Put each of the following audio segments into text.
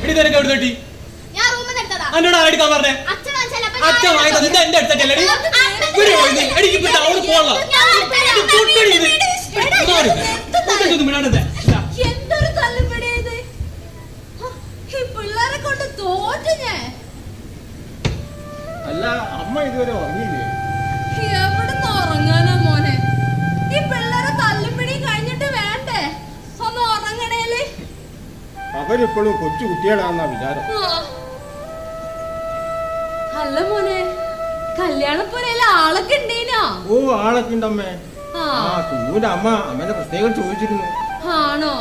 എടി നിനക്ക് എവിടെ തട്ടി? എന്നോട് ആരെടുക്കാൻ പറഞ്ഞേ? അച്ഛൻ വാങ്ങിയത് ഇത് എന്റെ അടുത്തല്ലേ? അല്ല അമ്മ ഇതുവരെ ഉറങ്ങിയില്ലേ? എവിടുന്ന് ഉറങ്ങാനാ മോനെ? ഈ പിള്ളേരെ തല്ലുപിടി കഴിഞ്ഞിട്ട് വേണ്ടേ ഒന്ന് ഉറങ്ങണേല്? അവരിപ്പോഴും കൊച്ചു കുട്ടികളാണെന്നാ വിചാരം. അല്ല മോനെ, കല്യാണപ്പുരയില് ആളൊക്കെ ഉണ്ടേനോ? ഓ ആളൊക്കെ ഉണ്ടമ്മേ. സൂന്റെ അമ്മ അമ്മേനെ പ്രത്യേകം ചോദിച്ചിരുന്നു. ആണോ?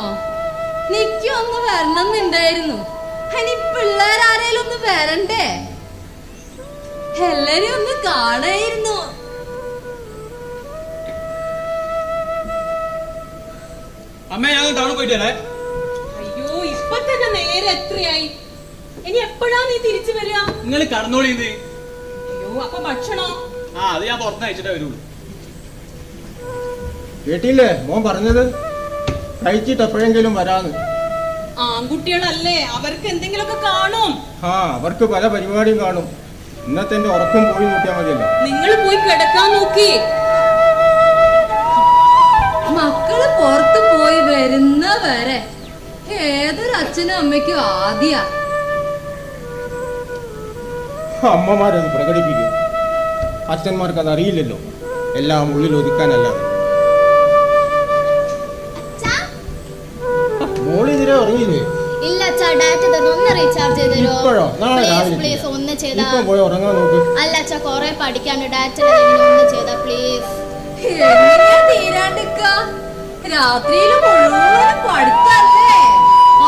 നിക്കൊന്ന് വരണമെന്നുണ്ടായിരുന്നു. ഇനി പിള്ളേരാരേലും ഒന്ന് വരണ്ടേ? എല്ലാരും ഒന്ന് കാണായിരുന്നു. അമ്മ ഞാൻ ടൗണിൽ പോയിട്ട് വരാം. അയ്യോ ഇപ്പൊ തന്നെ നേരെ എത്രയായി? ഇനി എപ്പോഴാ നീ തിരിച്ചു വരിക? നിങ്ങൾ കടന്നോളിന്ന്. അയ്യോ അപ്പൊ ഭക്ഷണോ? അത് ഞാൻ പുറത്തയച്ചിട്ടേ വരുള്ളൂ. കേട്ടില്ലേ മോൻ പറഞ്ഞത്? കഴിച്ചിട്ട് എപ്പോഴെങ്കിലും വരാന്ന്. ആൺകുട്ടികളല്ലേ, അവർക്ക് എന്തെങ്കിലുമൊക്കെ കാണും. അവർക്ക് പല പരിപാടിയും കാണും. ഇന്നത്തെ എന്റെ ഉറക്കം പോയി നോക്കിയാൽ മതിയല്ലോ. നിങ്ങൾ പോയി കിടക്കാൻ നോക്കി. മക്കള് പുറത്തു പോയി വരുന്ന വരെ ഏതൊരു അച്ഛനും അമ്മയ്ക്കും ആദ്യ അമ്മമാരത് പ്രകടിപ്പിക്കും. അച്ഛന്മാർക്ക് അത് അറിയില്ലല്ലോ, എല്ലാം ഉള്ളിൽ ഒതുക്കാനല്ലാതെ. മോളിതിരെ ഉറങ്ങിയില്ലേ? ഇല്ല അച്ഛാ, ഡാറ്റ തരുന്നു, ഒന്ന് റീചാർജ് ചെയ്ത് തരുമോ? ഇപ്പോഴോ? നാളെ രാവിലെ. പ്ലീസ് ഒന്ന് ചെയ്താ. ഇപ്പൊ പോയി ഉറങ്ങാൻ നോക്ക്. അല്ല അച്ഛാ, കൊറേ പഠിക്കാണ്ട്, ഡാറ്റ ഒന്ന് ചെയ്താ പ്ലീസ്. എങ്ങനെയാ തീരാണ്ടിക്ക? രാത്രിയില് മുഴുവൻ പഠിത്തല്ലേ,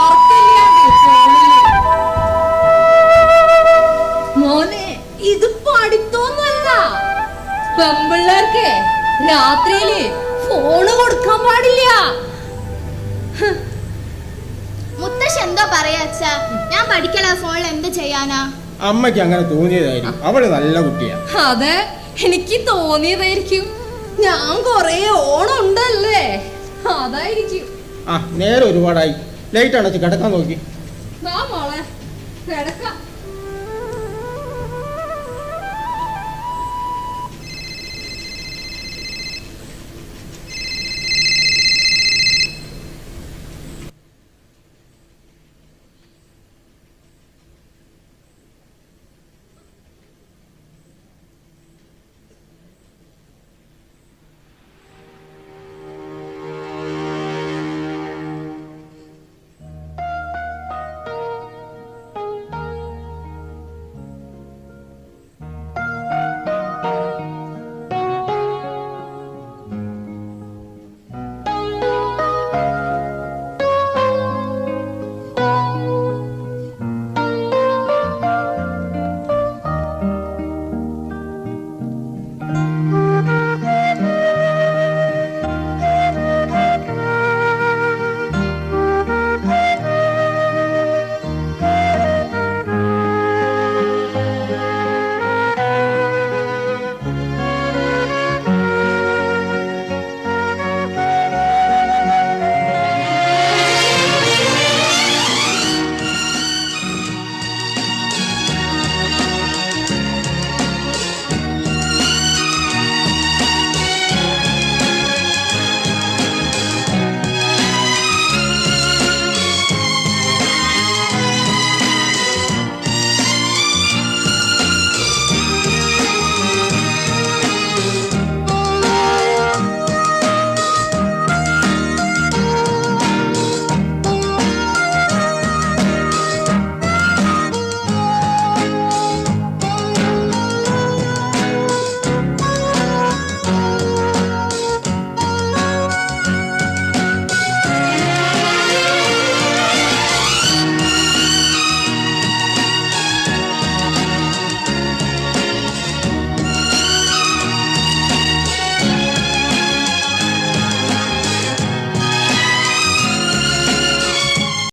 ഉറക്കില്ലാണ്ട് ഫോണില്. മോനെ ഇത് പഠിത്തൊന്നുമല്ല. പെമ്പിള്ളേർക്ക് രാത്രിയില് ഫോണ് കൊടുക്കാൻ പാടില്ല. മുത്തശ്ശി എന്തോ പറയാ അച്ഛാ? ഞാൻ പഠിക്കല, ഫോണിൽ എന്ത് ചെയ്യാനാ? അമ്മയ്ക്ക് അങ്ങനെ തോന്നിയതായിരിക്കും. അവള് നല്ല കുട്ടിയാ. അതെ, എനിക്ക് തോന്നിയതായിരിക്കും. ഞാൻ കൊറേ ഓണുണ്ടല്ലേ, അതായിരിക്കും. നേരെ ഒരുപാടായി. ലൈറ്റ് അണച്ച് കിടക്കാൻ നോക്കി. മോളെ കിടക്കാം.